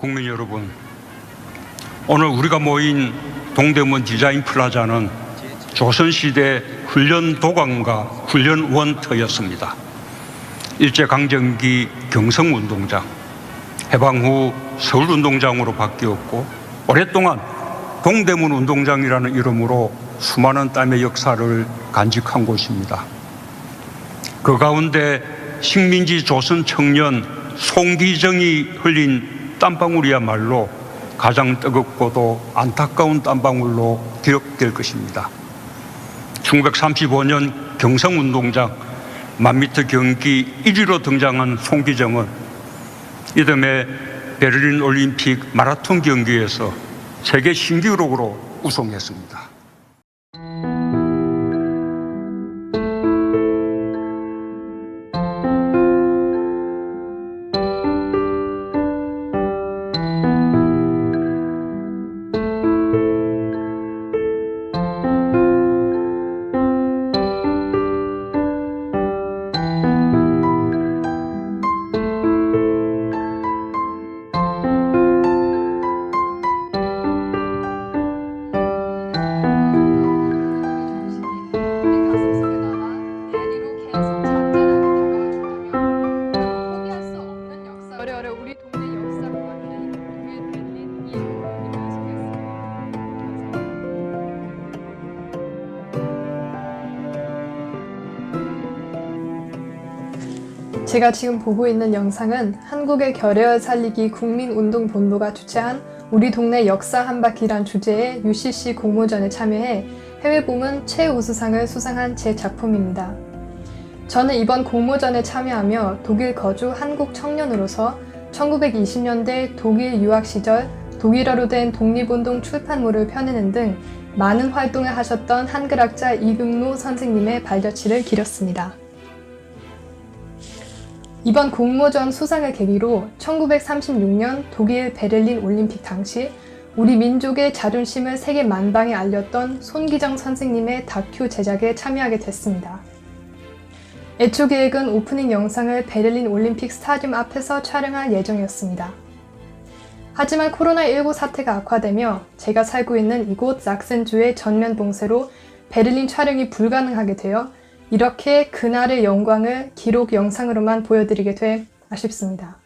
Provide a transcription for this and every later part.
국민 여러분, 오늘 우리가 모인 동대문 디자인 플라자는 조선시대 훈련 도감과 훈련 원터였습니다. 일제강점기 경성운동장, 해방 후 서울운동장으로 바뀌었고 오랫동안 동대문 운동장이라는 이름으로 수많은 땀의 역사를 간직한 곳입니다. 그 가운데 식민지 조선 청년 송기정이 흘린 땀방울이야말로 가장 뜨겁고도 안타까운 땀방울로 기억될 것입니다. 1935년 경성운동장 만미터 경기 1위로 등장한 송기정은 이듬해 베를린 올림픽 마라톤 경기에서 세계 신기록으로 우승했습니다. 제가 지금 보고 있는 영상은 한국의 결여를 살리기 국민운동본부가 주최한 우리 동네 역사 한 바퀴란 주제의 UCC 공모전에 참여해 해외 부문 최우수상을 수상한 제 작품입니다. 저는 이번 공모전에 참여하며 독일 거주 한국 청년으로서 1920년대 독일 유학 시절 독일어로 된 독립운동 출판물을 펴내는 등 많은 활동을 하셨던 한글학자 이금노 선생님의 발자취를 기렸습니다. 이번 공모전 수상을 계기로 1936년 독일 베를린 올림픽 당시 우리 민족의 자존심을 세계 만방에 알렸던 손기정 선생님의 다큐 제작에 참여하게 됐습니다. 애초 계획은 오프닝 영상을 베를린 올림픽 스타디움 앞에서 촬영할 예정이었습니다. 하지만 코로나19 사태가 악화되며 제가 살고 있는 이곳 삭센주의 전면 봉쇄로 베를린 촬영이 불가능하게 되어 이렇게 그날의 영광을 기록 영상으로만 보여드리게 돼 아쉽습니다.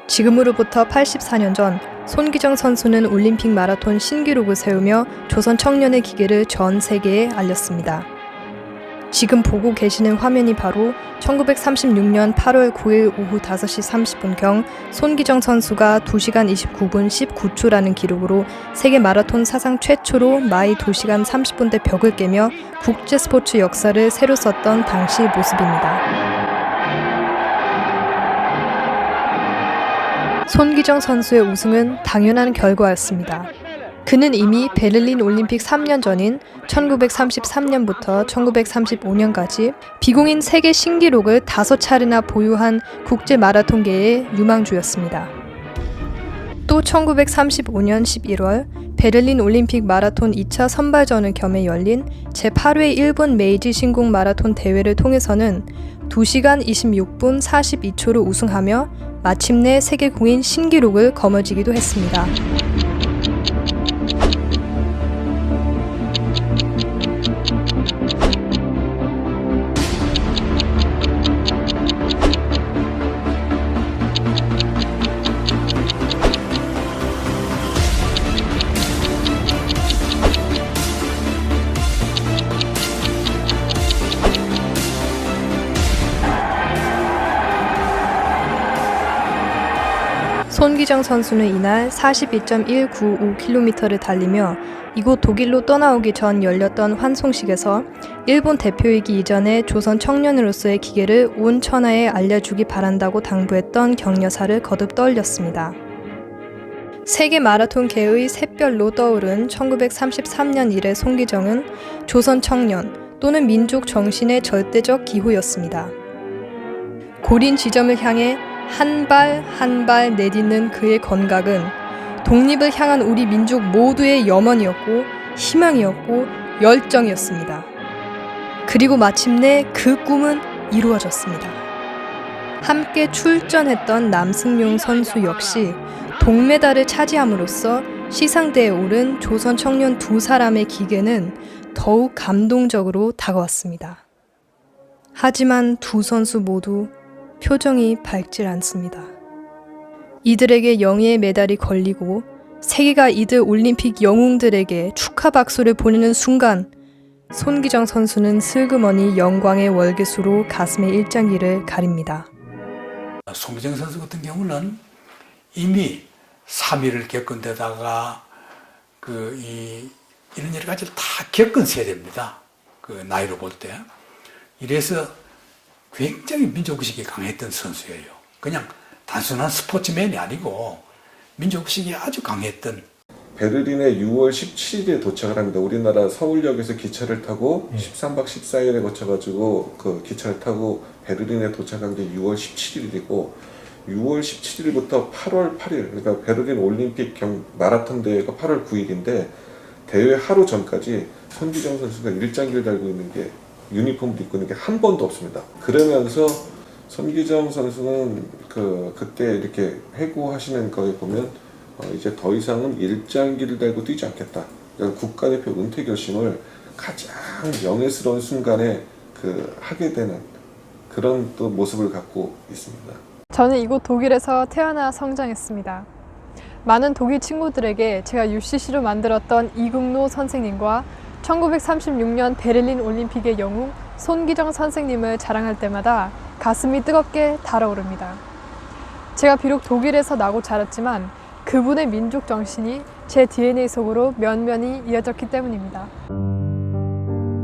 지금으로부터 84년 전 손기정 선수는 올림픽 마라톤 신기록을 세우며 조선 청년의 기계를 전 세계에 알렸습니다. 지금 보고 계시는 화면이 바로 1936년 8월 9일 오후 5시 30분경 손기정 선수가 2시간 29분 19초라는 기록으로 세계 마라톤 사상 최초로 마이 2시간 30분대 벽을 깨며 국제 스포츠 역사를 새로 썼던 당시 모습입니다. 손기정 선수의 우승은 당연한 결과였습니다. 그는 이미 베를린 올림픽 3년 전인 1933년부터 1935년까지 비공인 세계 신기록을 5차례나 보유한 국제 마라톤계의 유망주였습니다. 또 1935년 11월 베를린 올림픽 마라톤 2차 선발전을 겸해 열린 제8회 일본 메이지 신궁 마라톤 대회를 통해서는 2시간 26분 42초로 우승하며 마침내 세계 공인 신기록을 거머쥐기도 했습니다. 손기정 선수는 이날 42.195km를 달리며 이곳 독일로 떠나오기 전 열렸던 환송식에서 일본 대표이기 이전에 조선 청년으로서의 기계를 온 천하에 알려주기 바란다고 당부했던 격려사를 거듭 떠올렸습니다. 세계 마라톤계의 샛별로 떠오른 1933년 이래 손기정은 조선 청년 또는 민족 정신의 절대적 기호였습니다. 고린 지점을 향해 한 발 한 발 내딛는 그의 건각은 독립을 향한 우리 민족 모두의 염원이었고 희망이었고 열정이었습니다. 그리고 마침내 그 꿈은 이루어졌습니다. 함께 출전했던 남승용 선수 역시 동메달을 차지함으로써 시상대에 오른 조선 청년 두 사람의 기계는 더욱 감동적으로 다가왔습니다. 하지만 두 선수 모두 표정이 밝질 않습니다. 이들에게 영예의 메달이 걸리고 세계가 이들 올림픽 영웅들에게 축하 박수를 보내는 순간 손기정 선수는 슬그머니 영광의 월계수로 가슴의 일장기를 가립니다. 손기정 선수 같은 경우는 이미 3위를 겪은 데다가 이런 여러 가지를 다 겪은 세대입니다. 그 나이로 볼 때. 이래서 굉장히 민족의식이 강했던 선수예요. 그냥 단순한 스포츠맨이 아니고 민족의식이 아주 강했던. 베를린에 6월 17일에 도착을 합니다. 우리나라 서울역에서 기차를 타고 13박 14일에 거쳐가지고 그 기차를 타고 베를린에 도착한 게 6월 17일이고 6월 17일부터 8월 8일, 그러니까 베를린 올림픽 마라톤 대회가 8월 9일인데 대회 하루 전까지 손기정 선수가 일장기를 달고 있는 게 유니폼을 입고 있는 게 한 번도 없습니다. 그러면서 손기정 선수는 그때 이렇게 회고하시는 거에 보면 이제 더 이상은 일장기를 달고 뛰지 않겠다. 그러니까 국가대표 은퇴 결심을 가장 명예스러운 순간에 하게 되는 그런 또 모습을 갖고 있습니다. 저는 이곳 독일에서 태어나 성장했습니다. 많은 독일 친구들에게 제가 UCC로 만들었던 이국노 선생님과 1936년 베를린 올림픽의 영웅 손기정 선생님을 자랑할 때마다 가슴이 뜨겁게 달아오릅니다. 제가 비록 독일에서 나고 자랐지만 그분의 민족 정신이 제 DNA 속으로 면면이 이어졌기 때문입니다.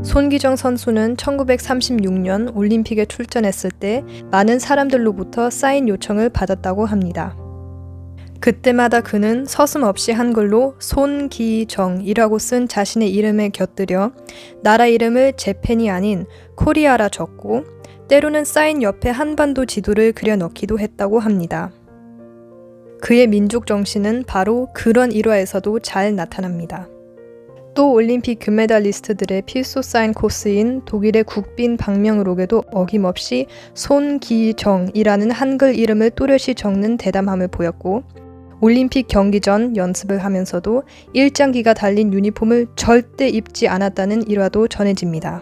손기정 선수는 1936년 올림픽에 출전했을 때 많은 사람들로부터 사인 요청을 받았다고 합니다. 그때마다 그는 서슴없이 한글로 손기정이라고 쓴 자신의 이름에 곁들여 나라 이름을 재팬이 아닌 코리아라 적고 때로는 사인 옆에 한반도 지도를 그려 넣기도 했다고 합니다. 그의 민족 정신은 바로 그런 일화에서도 잘 나타납니다. 또 올림픽 금메달리스트들의 필수 사인 코스인 독일의 국빈 박명록에도 어김없이 손기정이라는 한글 이름을 또렷이 적는 대담함을 보였고 올림픽 경기 전 연습을 하면서도 일장기가 달린 유니폼을 절대 입지 않았다는 일화도 전해집니다.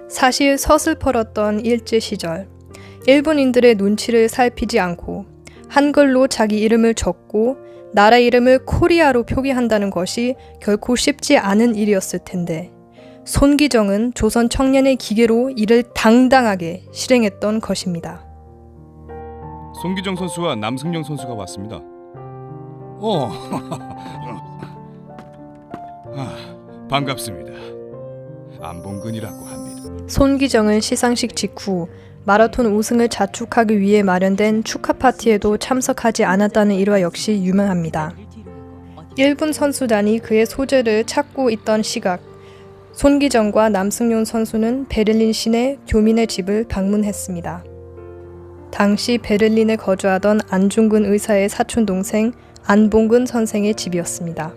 사실 서슬퍼렀던 일제 시절 일본인들의 눈치를 살피지 않고 한글로 자기 이름을 적고 나라 이름을 코리아로 표기한다는 것이 결코 쉽지 않은 일이었을 텐데 손기정은 조선 청년의 기계로 이를 당당하게 실행했던 것입니다. 손기정 선수와 남승용 선수가 왔습니다. 반갑습니다. 안봉근이라고 합니다. 손기정은 시상식 직후 마라톤 우승을 자축하기 위해 마련된 축하 파티에도 참석하지 않았다는 일화 역시 유명합니다. 일본 선수단이 그의 소재를 찾고 있던 시각, 손기정과 남승용 선수는 베를린 시내 교민의 집을 방문했습니다. 당시 베를린에 거주하던 안중근 의사의 사촌 동생 안봉근 선생의 집이었습니다.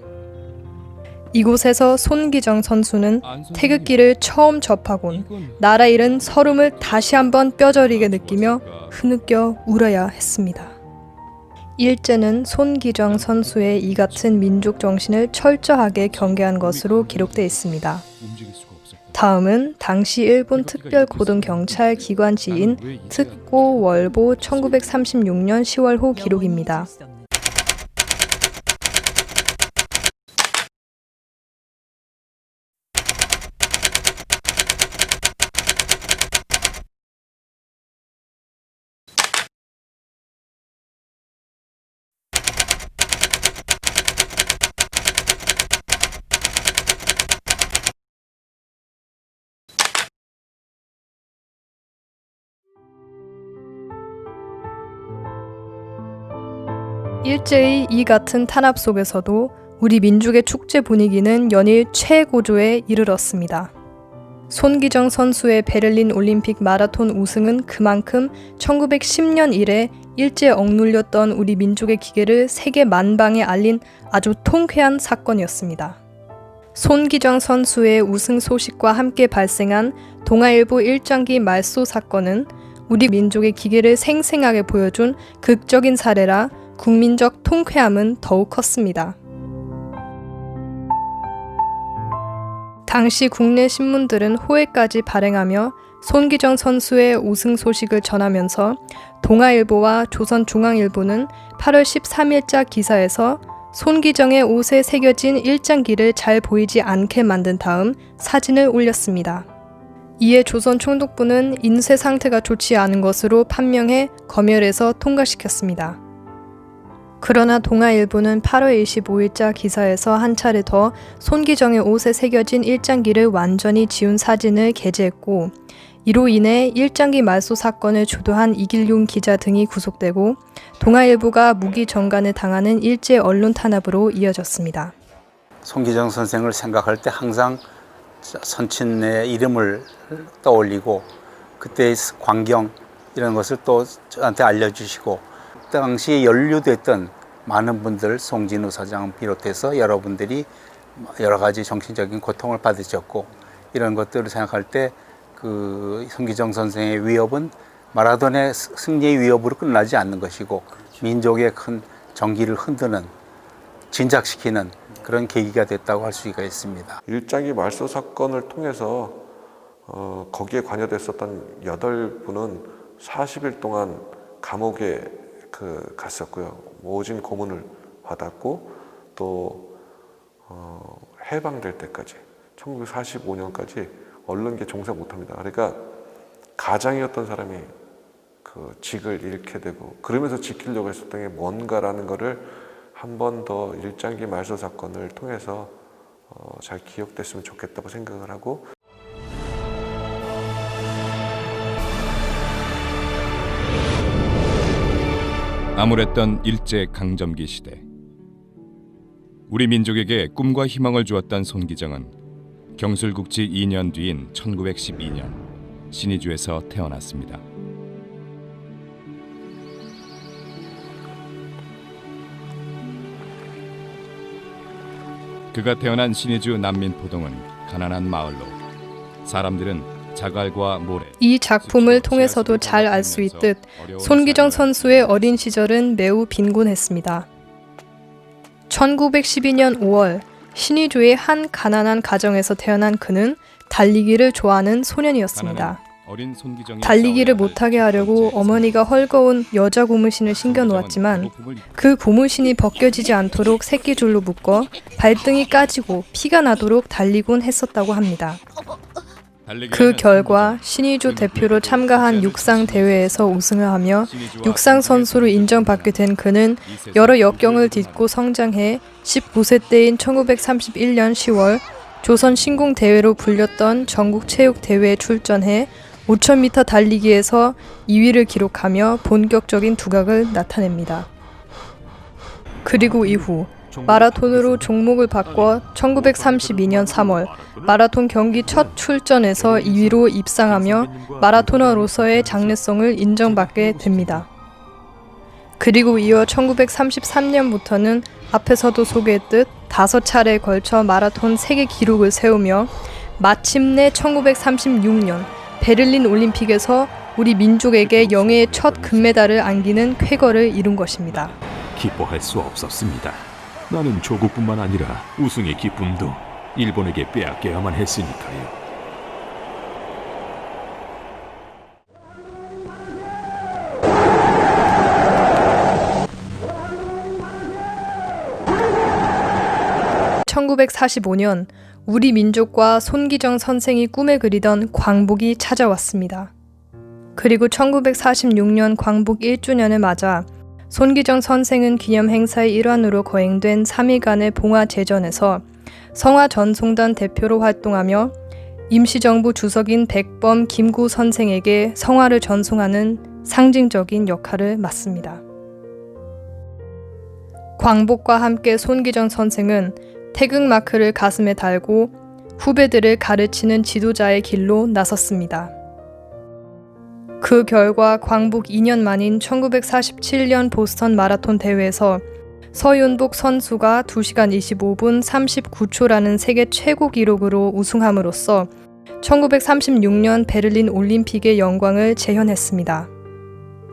이곳에서 손기정 선수는 태극기를 처음 접하곤 나라 잃은 서름을 다시 한번 뼈저리게 느끼며 흐느껴 울어야 했습니다. 일제는 손기정 선수의 이 같은 민족 정신을 철저하게 경계한 것으로 기록되어 있습니다. 다음은 당시 일본 특별고등경찰 기관지인 특고월보 1936년 10월호 기록입니다. 일제의 이 같은 탄압 속에서도 우리 민족의 축제 분위기는 연일 최고조에 이르렀습니다. 손기정 선수의 베를린 올림픽 마라톤 우승은 그만큼 1910년 이래 일제에 억눌렸던 우리 민족의 기계를 세계 만방에 알린 아주 통쾌한 사건이었습니다. 손기정 선수의 우승 소식과 함께 발생한 동아일보 일장기 말소 사건은 우리 민족의 기계를 생생하게 보여준 극적인 사례라 국민적 통쾌함은 더욱 컸습니다. 당시 국내 신문들은 호해까지 발행하며 손기정 선수의 우승 소식을 전하면서 동아일보와 조선중앙일보는 8월 13일자 기사에서 손기정의 옷에 새겨진 일장기를 잘 보이지 않게 만든 다음 사진을 올렸습니다. 이에 조선총독부는 인쇄 상태가 좋지 않은 것으로 판명해 검열해서 통과시켰습니다. 그러나 동아일보는 8월 25일자 기사에서 한 차례 더 손기정의 옷에 새겨진 일장기를 완전히 지운 사진을 게재했고, 이로 인해 일장기 말소 사건을 주도한 이길용 기자 등이 구속되고 동아일보가 무기 정간을 당하는 일제 언론 탄압으로 이어졌습니다. 손기정 선생을 생각할 때 항상 선친의 이름을 떠올리고 그때의 광경 이런 것을 또 저한테 알려주시고, 당시에 연루됐던 많은 분들, 송진우 사장 비롯해서 여러분들이 여러 가지 정신적인 고통을 받으셨고, 이런 것들을 생각할 때 그 손기정 선생의 위협은 마라톤의 승리의 위협으로 끝나지 않는 것이고 민족의 큰 정기를 흔드는, 진작시키는 그런 계기가 됐다고 할 수가 있습니다. 일장기 말소 사건을 통해서 거기에 관여됐었던 8분은 40일 동안 감옥에 갔었고요. 모진 고문을 받았고 또 해방될 때까지 1945년까지 언론계 종사 못합니다. 그러니까 가장이었던 사람이 그 직을 잃게 되고, 그러면서 지키려고 했었던 게 뭔가라는 거를 한 번 더 일장기 말소 사건을 통해서 잘 기억됐으면 좋겠다고 생각을 하고, 암울했던 일제 강점기 시대, 우리 민족에게 꿈과 희망을 주었던 손기정은 경술국지 2년 뒤인 1912년 신의주에서 태어났습니다. 그가 태어난 신의주 난민포동은 가난한 마을로 사람들은 자갈과 모래, 이 작품을 통해서도 잘 알 수 있듯 손기정 선수의 어린 시절은 매우 빈곤했습니다. 1912년 5월 신의주의 한 가난한 가정에서 태어난 그는 달리기를 좋아하는 소년이었습니다. 달리기를 못하게 하려고 어머니가 헐거운 여자 고무신을 신겨 놓았지만 그 고무신이 벗겨지지 않도록 새끼줄로 묶어 발등이 까지고 피가 나도록 달리곤 했었다고 합니다. 그 결과 신의주 대표로 참가한 육상 대회에서 우승을 하며 육상 선수로 인정받게 된 그는 여러 역경을 딛고 성장해 19세 때인 1931년 10월 조선 신궁 대회로 불렸던 전국 체육 대회에 출전해 5000m 달리기에서 2위를 기록하며 본격적인 두각을 나타냅니다. 그리고 이후 마라톤으로 종목을 바꿔 1932년 3월 마라톤 경기 첫 출전에서 2위로 입상하며 마라토너로서의 장래성을 인정받게 됩니다. 그리고 이어 1933년부터는 앞에서도 소개했듯 5차례에 걸쳐 마라톤 세계 기록을 세우며 마침내 1936년 베를린 올림픽에서 우리 민족에게 영예의 첫 금메달을 안기는 쾌거를 이룬 것입니다. 기뻐할 수 없었습니다. 나는 조국뿐만 아니라 우승의 기쁨도 일본에게 빼앗겨야만 했으니까요. (1945년) 우리 민족과 손기정 선생이 꿈에 그리던 광복이 찾아왔습니다. 그리고 1946년 광복 1주년을 맞아 손기정 선생은 기념 행사의 일환으로 거행된 3일간의 봉화제전에서 성화전송단 대표로 활동하며 임시정부 주석인 백범 김구 선생에게 성화를 전송하는 상징적인 역할을 맡습니다. 광복과 함께 손기정 선생은 태극마크를 가슴에 달고 후배들을 가르치는 지도자의 길로 나섰습니다. 그 결과 광복 2년 만인 1947년 보스턴 마라톤 대회에서 서윤복 선수가 2시간 25분 39초라는 세계 최고 기록으로 우승함으로써 1936년 베를린 올림픽의 영광을 재현했습니다.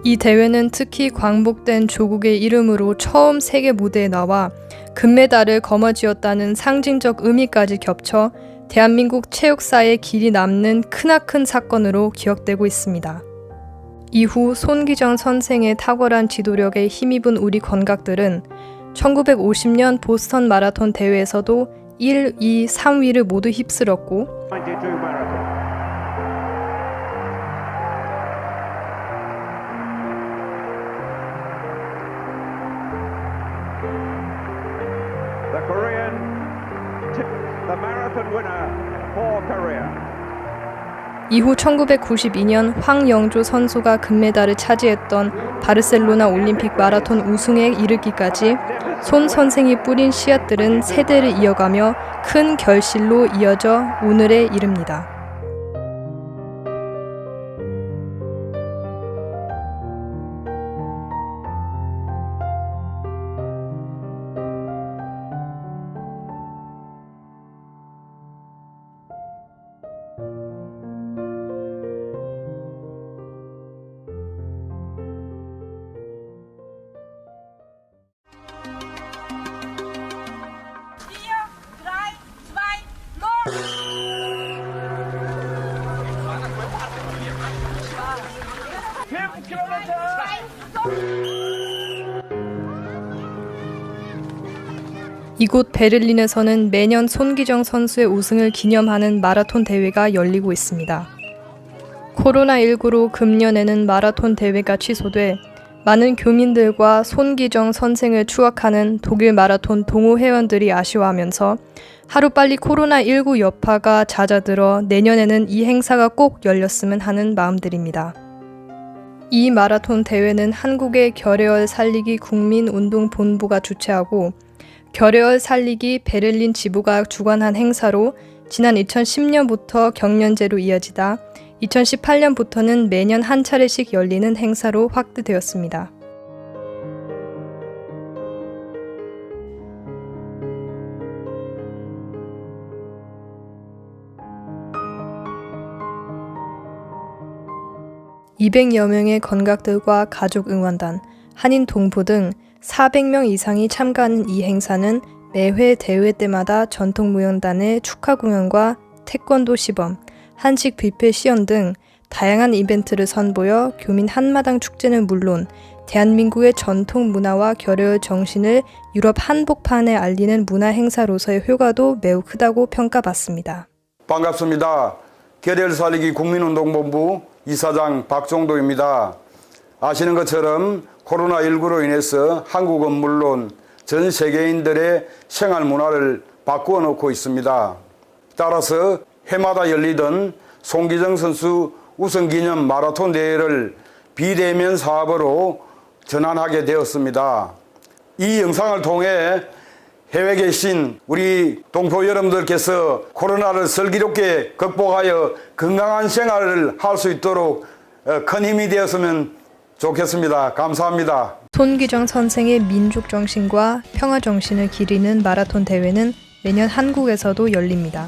이 대회는 특히 광복된 조국의 이름으로 처음 세계 무대에 나와 금메달을 거머쥐었다는 상징적 의미까지 겹쳐 대한민국 체육사에 길이 남는 크나큰 사건으로 기억되고 있습니다. 이후 손기정 선생의 탁월한 지도력에 힘입은 우리 건각들은 1950년 보스턴 마라톤 대회에서도 1, 2, 3위를 모두 휩쓸었고 이후 1992년 황영조 선수가 금메달을 차지했던 바르셀로나 올림픽 마라톤 우승에 이르기까지 손 선생이 뿌린 씨앗들은 세대를 이어가며 큰 결실로 이어져 오늘에 이릅니다. 이곳 베를린에서는 매년 손기정 선수의 우승을 기념하는 마라톤 대회가 열리고 있습니다. 코로나19로 금년에는 마라톤 대회가 취소돼 많은 교민들과 손기정 선생을 추억하는 독일 마라톤 동호 회원들이 아쉬워하면서 하루빨리 코로나19 여파가 잦아들어 내년에는 이 행사가 꼭 열렸으면 하는 마음들입니다. 이 마라톤 대회는 한국의 결의얼 살리기 국민운동본부가 주최하고 결의얼 살리기 베를린 지부가 주관한 행사로 지난 2010년부터 경년제로 이어지다 2018년부터는 매년 한 차례씩 열리는 행사로 확대되었습니다. (200여) 명의 건각들과 가족 응원단, 한인 동포 등 400명 이상이 참가하는 이 행사는 매회 대회 때마다 전통무용단의 축하 공연과 태권도 시범, 한식 뷔페 시연 등 다양한 이벤트를 선보여 교민 한마당 축제는 물론 대한민국의 전통 문화와 결의의 정신을 유럽 한복판에 알리는 문화 행사로서의 효과도 매우 크다고 평가받습니다. 반갑습니다. 결의를 살리기 국민운동본부 이사장 박종도입니다. 아시는 것처럼 코로나19로 인해서 한국은 물론 전 세계인들의 생활 문화를 바꾸어 놓고 있습니다. 따라서 해마다 열리던 손기정 선수 우승기념 마라톤 대회를 비대면 사업으로 전환하게 되었습니다. 이 영상을 통해 해외에 계신 우리 동포 여러분들께서 코로나를 슬기롭게 극복하여 건강한 생활을 할 수 있도록 큰 힘이 되었으면 좋겠습니다. 감사합니다. 손기정 선생의 민족 정신과 평화 정신을 기리는 마라톤 대회는 매년 한국에서도 열립니다.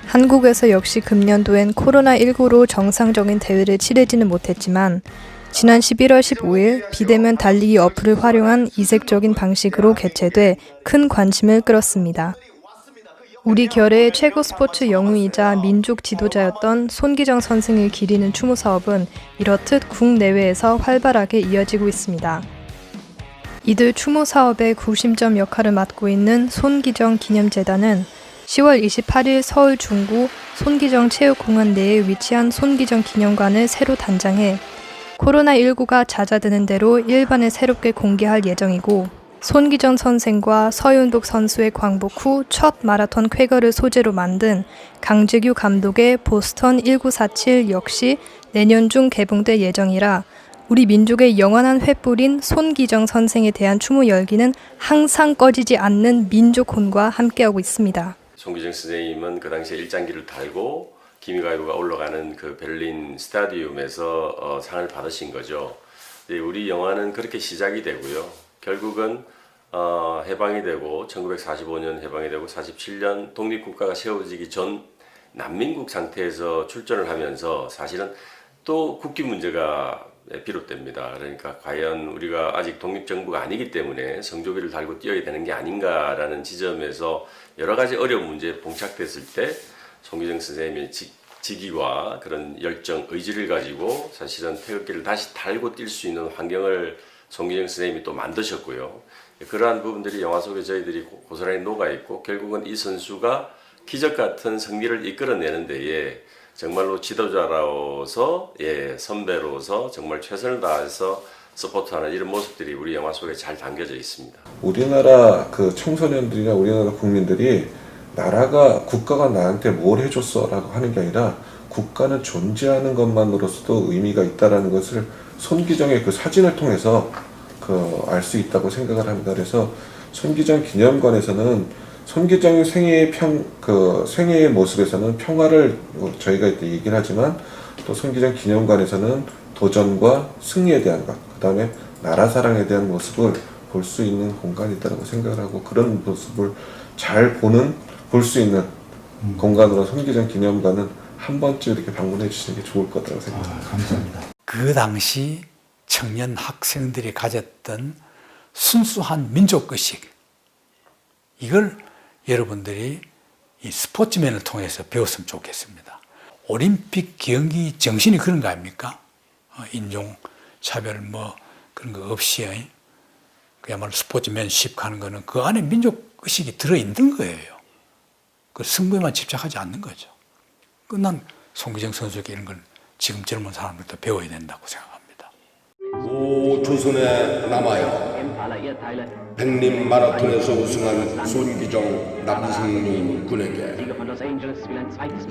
한국에서 역시 금년도엔 코로나19로 정상적인 대회를 치르지는 못했지만 지난 11월 15일 비대면 달리기 어플을 활용한 이색적인 방식으로 개최돼 큰 관심을 끌었습니다. 우리 결의의 최고 스포츠 영웅이자 민족 지도자였던 손기정 선생을 기리는 추모 사업은 이렇듯 국내외에서 활발하게 이어지고 있습니다. 이들 추모 사업의 구심점 역할을 맡고 있는 손기정 기념재단은 10월 28일 서울 중구 손기정 체육공원 내에 위치한 손기정 기념관을 새로 단장해 코로나19가 잦아드는 대로 일반에 새롭게 공개할 예정이고 손기정 선생과 서윤복 선수의 광복 후 첫 마라톤 쾌거를 소재로 만든 강재규 감독의 보스턴 1947 역시 내년 중 개봉될 예정이라 우리 민족의 영원한 횃불인 손기정 선생에 대한 추모 열기는 항상 꺼지지 않는 민족혼과 함께하고 있습니다. 손기정 선생님은 그 당시에 일장기를 달고 기미가요가 올라가는 그 베를린 스타디움에서 상을 받으신 거죠. 우리 영화는 그렇게 시작이 되고요. 결국은 해방이 되고 1945년 해방이 되고 47년 독립국가가 세워지기 전 난민국 상태에서 출전을 하면서 사실은 또 국기 문제가 비롯됩니다. 그러니까 과연 우리가 아직 독립정부가 아니기 때문에 성조기를 달고 뛰어야 되는 게 아닌가라는 지점에서 여러 가지 어려운 문제에 봉착됐을 때 송기정 선생님의 직위와 그런 열정, 의지를 가지고 사실은 태극기를 다시 달고 뛸 수 있는 환경을 송기정 선생님이 또 만드셨고요. 그러한 부분들이 영화 속에 저희들이 고스란히 녹아있고 결국은 이 선수가 기적 같은 승리를 이끌어내는 데에 정말로 지도자로서 선배로서 정말 최선을 다해서 서포트하는 이런 모습들이 우리 영화 속에 잘 담겨져 있습니다. 우리나라 그 청소년들이나 우리나라 국민들이 나라가 국가가 나한테 뭘 해줬어라고 하는 게 아니라 국가는 존재하는 것만으로서도 의미가 있다라는 것을 손기정의 그 사진을 통해서 알 수 있다고 생각을 합니다. 그래서 손기정 기념관에서는 손기정의 생애의 모습에서는 평화를 저희가 이때 얘기를 하지만 또 손기정 기념관에서는 도전과 승리에 대한 것, 그 다음에 나라 사랑에 대한 모습을 볼 수 있는 공간이다라고 생각을 하고 그런 모습을 잘 볼 수 있는 공간으로 손기정 기념관은 한 번쯤 이렇게 방문해 주시는 게 좋을 것 같다고 생각합니다. 감사합니다. 그 당시 청년 학생들이 가졌던 순수한 민족의식, 이걸 여러분들이 이 스포츠맨을 통해서 배웠으면 좋겠습니다. 올림픽 경기 정신이 그런 거 아닙니까? 인종 차별 그런 거 없이 그야말로 스포츠맨십 하는 거는 그 안에 민족의식이 들어있는 거예요. 그 승부에만 집착하지 않는 거죠. 난 송기정 선수에게 이런 걸 지금 젊은 사람들도 배워야 된다고 생각합니다. 오 조선에 남아요. 백림 마라톤에서 우승한 손기정, 남승민 군에게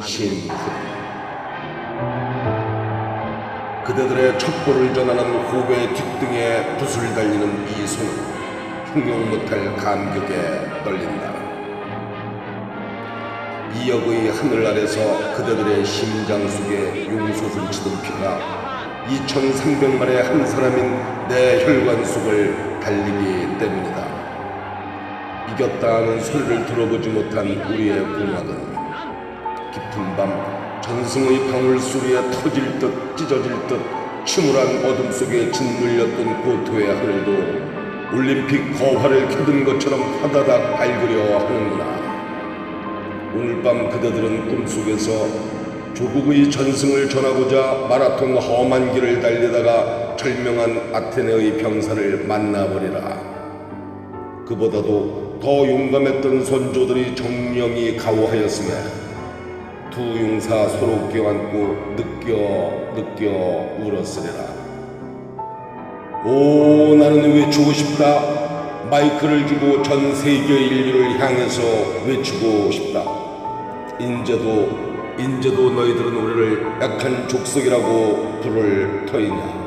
신후. 그대들의 첩보를 전하는 후배 뒷등에 붓을 달리는 이 손은 형용 못할 감격에 떨린다. 이역의 하늘 아래서 그대들의 심장 속에 용솟을 치던 피가 2300만의 한 사람인 내 혈관 속을 달리기 때문이다. 이겼다는 소리를 들어보지 못한 우리의 공학은 깊은 밤 전승의 방울소리에 터질 듯 찢어질 듯 침울한 어둠 속에 짓눌렸던 고토의 하늘도 올림픽 거화를 켜든 것처럼 화다닥 밝으려 하는구나. 오늘 밤 그대들은 꿈속에서 조국의 전승을 전하고자 마라톤 험한 길을 달리다가 절명한 아테네의 병사를 만나버리라. 그보다도 더 용감했던 선조들이 정령이 가호하였음에 두 용사 서로 껴안고 느껴 울었으리라. 오 나는 외치고 싶다. 마이크를 쥐고 전 세계 인류를 향해서 외치고 싶다. 인제도 너희들은 우리를 약한 족속이라고 부를 터이냐.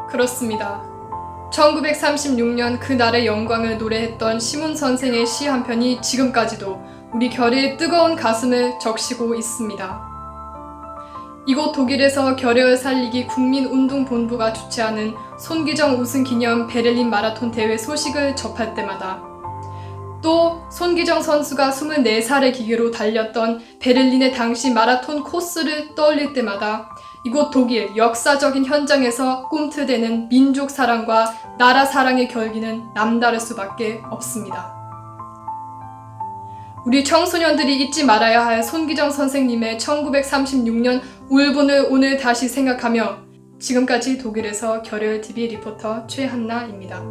그렇습니다. 1936년 그날의 영광을 노래했던 시문 선생의 시 한 편이 지금까지도 우리 결의의 뜨거운 가슴을 적시고 있습니다. 이곳 독일에서 결의를 살리기 국민운동본부가 주최하는 손기정 우승 기념 베를린 마라톤 대회 소식을 접할 때마다 또 손기정 선수가 24살의 기계로 달렸던 베를린의 당시 마라톤 코스를 떠올릴 때마다 이곳 독일 역사적인 현장에서 꿈틀대는 민족 사랑과 나라 사랑의 결기는 남다를 수밖에 없습니다. 우리 청소년들이 잊지 말아야 할 손기정 선생님의 1936년 울분을 오늘 다시 생각하며 지금까지 독일에서 결의TV 리포터 최한나입니다.